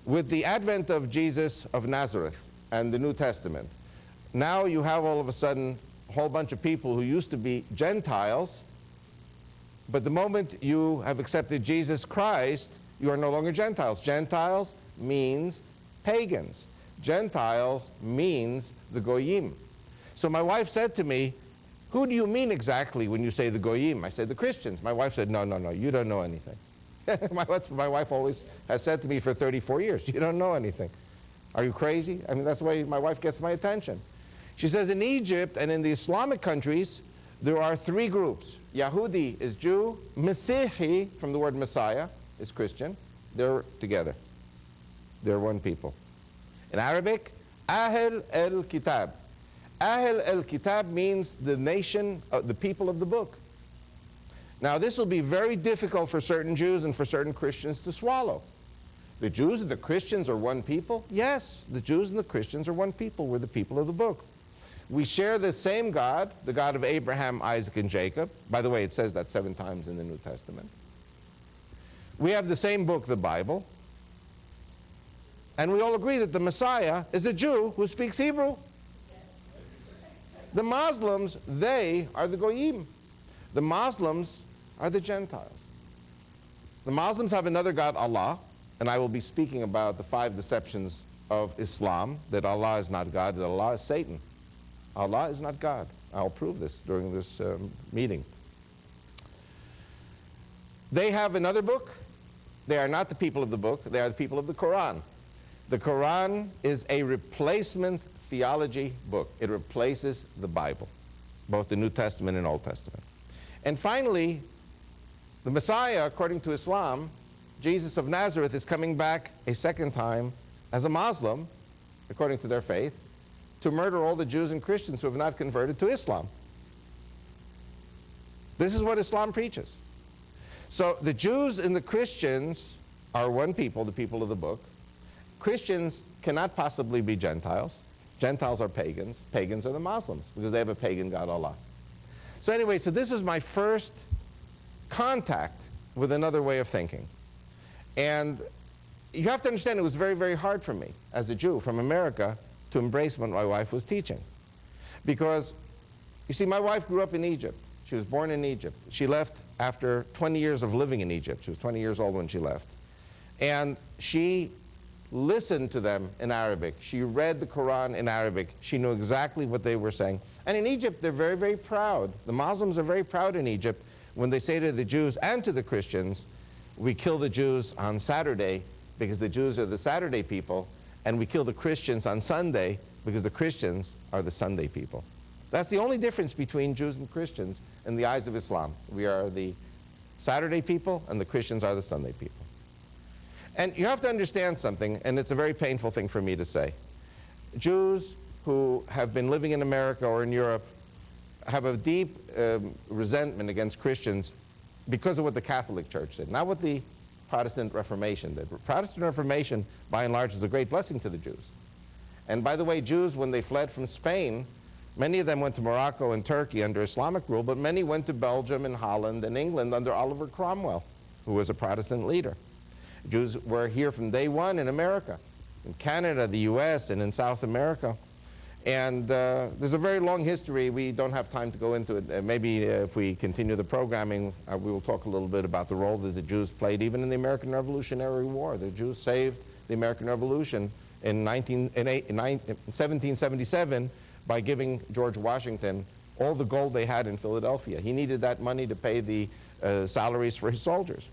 With the advent of Jesus of Nazareth and the New Testament, now you have all of a sudden a whole bunch of people who used to be Gentiles, but the moment you have accepted Jesus Christ, you are no longer Gentiles. Gentiles means pagans. Gentiles means the Goyim. So my wife said to me, who do you mean exactly when you say the Goyim? I said, the Christians. My wife said, no, you don't know anything. My wife always has said to me for 34 years, you don't know anything. Are you crazy? I mean, that's the way my wife gets my attention. She says in Egypt and in the Islamic countries, there are three groups. Yahudi is Jew, Masihi, from the word Messiah, is Christian. They're together. They're one people. In Arabic, Ahl el-Kitab. Ahl el-Kitab means the nation, the people of the book. Now this will be very difficult for certain Jews and for certain Christians to swallow. The Jews and the Christians are one people? Yes, the Jews and the Christians are one people. We're the people of the book. We share the same God, the God of Abraham, Isaac, and Jacob. By the way, it says that 7 times in the New Testament. We have the same book, the Bible. And we all agree that the Messiah is a Jew who speaks Hebrew. The Muslims, they are the Goyim. The Muslims are the Gentiles. The Muslims have another God, Allah, and I will be speaking about the 5 deceptions of Islam, that Allah is not God, that Allah is Satan. Allah is not God. I'll prove this during this meeting. They have another book. They are not the people of the book. They are the people of the Quran. The Quran is a replacement theology book. It replaces the Bible, both the New Testament and Old Testament. And finally, the Messiah, according to Islam, Jesus of Nazareth, is coming back a second time as a Muslim, according to their faith, to murder all the Jews and Christians who have not converted to Islam. This is what Islam preaches. So the Jews and the Christians are one people, the people of the book. Christians cannot possibly be Gentiles. Gentiles are pagans. Pagans are the Muslims because they have a pagan God, Allah. So anyway, so this was my first contact with another way of thinking. And you have to understand it was very, very hard for me as a Jew from America to embrace what my wife was teaching. Because, you see, my wife grew up in Egypt. She was born in Egypt. She left after 20 years of living in Egypt. She was 20 years old when she left. And she listened to them in Arabic. She read the Quran in Arabic. She knew exactly what they were saying. And in Egypt, they're very, very proud. The Muslims are very proud in Egypt when they say to the Jews and to the Christians, we kill the Jews on Saturday because the Jews are the Saturday people, and we kill the Christians on Sunday because the Christians are the Sunday people. That's the only difference between Jews and Christians in the eyes of Islam. We are the Saturday people, and the Christians are the Sunday people. And you have to understand something, and it's a very painful thing for me to say. Jews who have been living in America or in Europe have a deep resentment against Christians because of what the Catholic Church did, not what the Protestant Reformation did. Protestant Reformation, by and large, was a great blessing to the Jews. And by the way, Jews, when they fled from Spain, many of them went to Morocco and Turkey under Islamic rule, but many went to Belgium and Holland and England under Oliver Cromwell, who was a Protestant leader. Jews were here from day one in America, in Canada, the US, and in South America. And there's a very long history. We don't have time to go into it. Maybe if we continue the programming, we will talk a little bit about the role that the Jews played even in the American Revolutionary War. The Jews saved the American Revolution in 1777 by giving George Washington all the gold they had in Philadelphia. He needed that money to pay the salaries for his soldiers.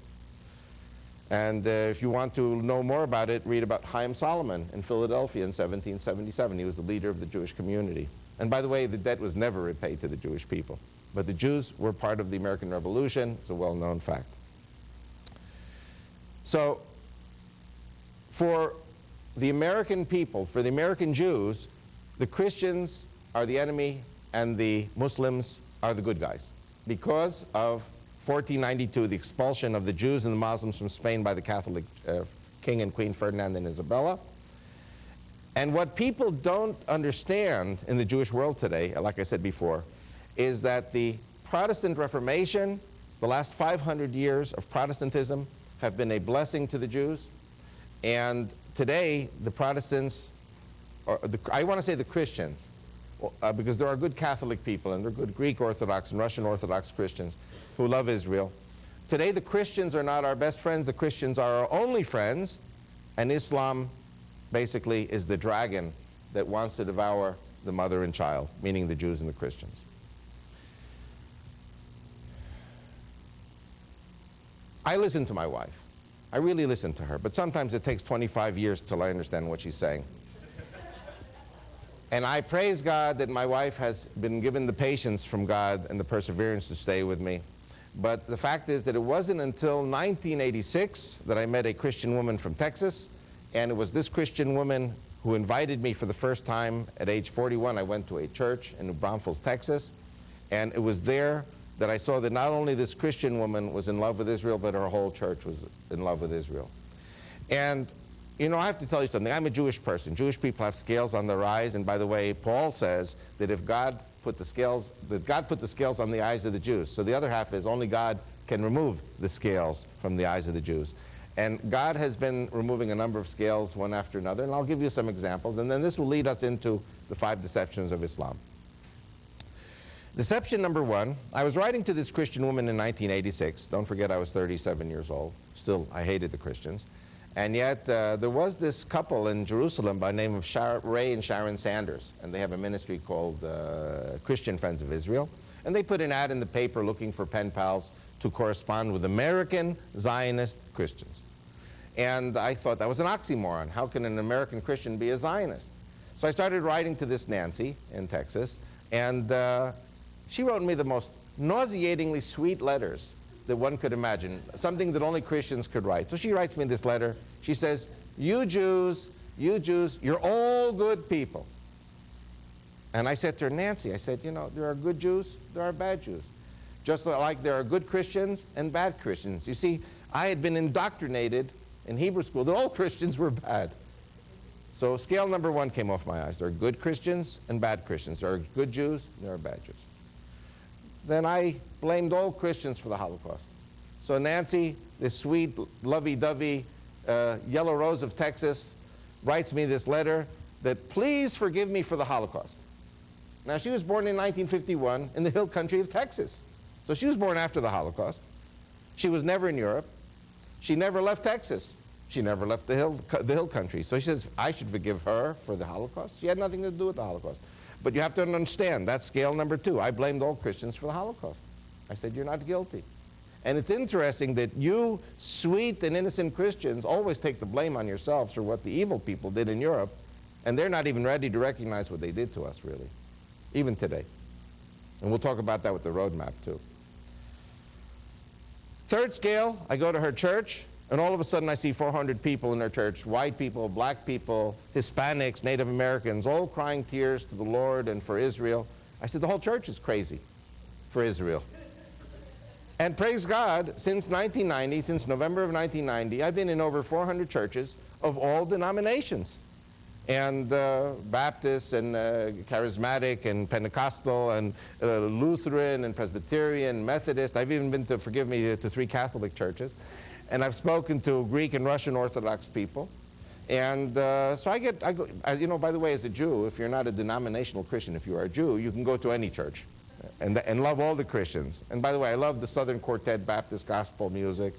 And if you want to know more about it, read about Chaim Solomon in Philadelphia in 1777. He was the leader of the Jewish community. And by the way, the debt was never repaid to the Jewish people. But the Jews were part of the American Revolution. It's a well-known fact. So for the American people, for the American Jews, the Christians are the enemy and the Muslims are the good guys because of 1492, the expulsion of the Jews and the Muslims from Spain by the Catholic King and Queen Ferdinand and Isabella. And what people don't understand in the Jewish world today, like I said before, is that the Protestant Reformation, the last 500 years of Protestantism, have been a blessing to the Jews. And today, the Protestants, or I want to say the Christians, because there are good Catholic people and there are good Greek Orthodox and Russian Orthodox Christians who love Israel. Today, the Christians are not our best friends. The Christians are our only friends, and Islam basically is the dragon that wants to devour the mother and child, meaning the Jews and the Christians. I listen to my wife. I really listen to her, but sometimes it takes 25 years till I understand what she's saying. And I praise God that my wife has been given the patience from God and the perseverance to stay with me. But the fact is that it wasn't until 1986 that I met a Christian woman from Texas, and it was this Christian woman who invited me for the first time at age 41. I went to a church in New Braunfels, Texas, and it was there that I saw that not only this Christian woman was in love with Israel, but her whole church was in love with Israel. And you know, I have to tell you something. I'm a Jewish person. Jewish people have scales on their eyes, and by the way, Paul says that if God put the scales on the eyes of the Jews. So the other half is only God can remove the scales from the eyes of the Jews. And God has been removing a number of scales one after another, and I'll give you some examples, and then this will lead us into the 5 deceptions of Islam. Deception number 1, I was writing to this Christian woman in 1986. Don't forget I was 37 years old. Still, I hated the Christians. And yet, there was this couple in Jerusalem by the name of Ray and Sharon Sanders, and they have a ministry called Christian Friends of Israel. And they put an ad in the paper looking for pen pals to correspond with American Zionist Christians. And I thought that was an oxymoron. How can an American Christian be a Zionist? So I started writing to this Nancy in Texas, and she wrote me the most nauseatingly sweet letters that one could imagine, something that only Christians could write. So she writes me this letter. She says, you Jews, you're all good people. And I said to her, Nancy, I said, you know, there are good Jews, there are bad Jews. Just like there are good Christians and bad Christians. You see, I had been indoctrinated in Hebrew school that all Christians were bad. So scale number 1 came off my eyes. There are good Christians and bad Christians. There are good Jews, there are bad Jews. Then I blamed all Christians for the Holocaust. So Nancy, this sweet, lovey-dovey yellow rose of Texas, writes me this letter that please forgive me for the Holocaust. Now, she was born in 1951 in the hill country of Texas. So she was born after the Holocaust. She was never in Europe. She never left Texas. She never left the hill country. So she says, I should forgive her for the Holocaust. She had nothing to do with the Holocaust. But you have to understand, that's scale number 2. I blamed all Christians for the Holocaust. I said, you're not guilty. And it's interesting that you sweet and innocent Christians always take the blame on yourselves for what the evil people did in Europe, and they're not even ready to recognize what they did to us, really, even today. And we'll talk about that with the roadmap, too. Third scale, I go to her church, and all of a sudden I see 400 people in her church, white people, black people, Hispanics, Native Americans, all crying tears to the Lord and for Israel. I said, the whole church is crazy for Israel. And praise God, since 1990, since November of 1990, I've been in over 400 churches of all denominations. And Baptist and Charismatic and Pentecostal and Lutheran and Presbyterian, Methodist. I've even been to, forgive me, to 3 Catholic churches. And I've spoken to Greek and Russian Orthodox people. And so I go, you know, by the way, as a Jew, if you're not a denominational Christian, if you are a Jew, you can go to any church and love all the Christians. And by the way, I love the Southern Quartet Baptist gospel music.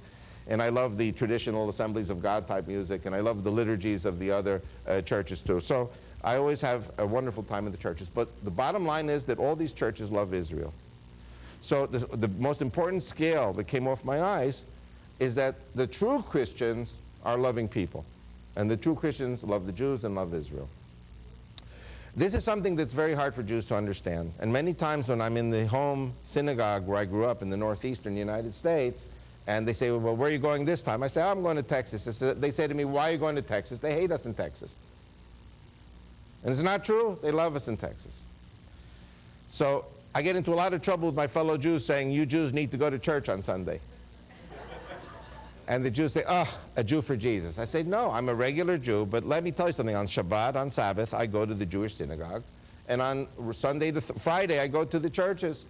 And I love the traditional Assemblies of God type music. And I love the liturgies of the other churches too. So I always have a wonderful time in the churches. But the bottom line is that all these churches love Israel. So the most important scale that came off my eyes is that the true Christians are loving people. And the true Christians love the Jews and love Israel. This is something that's very hard for Jews to understand. And many times when I'm in the home synagogue where I grew up in the northeastern United States, and they say, well, where are you going this time? I say, oh, I'm going to Texas. They say to me, why are you going to Texas? They hate us in Texas. And it's not true. They love us in Texas. So I get into a lot of trouble with my fellow Jews saying, you Jews need to go to church on Sunday. And the Jews say, oh, a Jew for Jesus. I say, no, I'm a regular Jew, but let me tell you something. On Shabbat, on Sabbath, I go to the Jewish synagogue. And on Sunday to Friday, I go to the churches.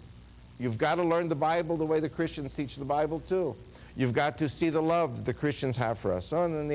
You've got to learn the Bible the way the Christians teach the Bible, too. You've got to see the love that the Christians have for us. So, and then the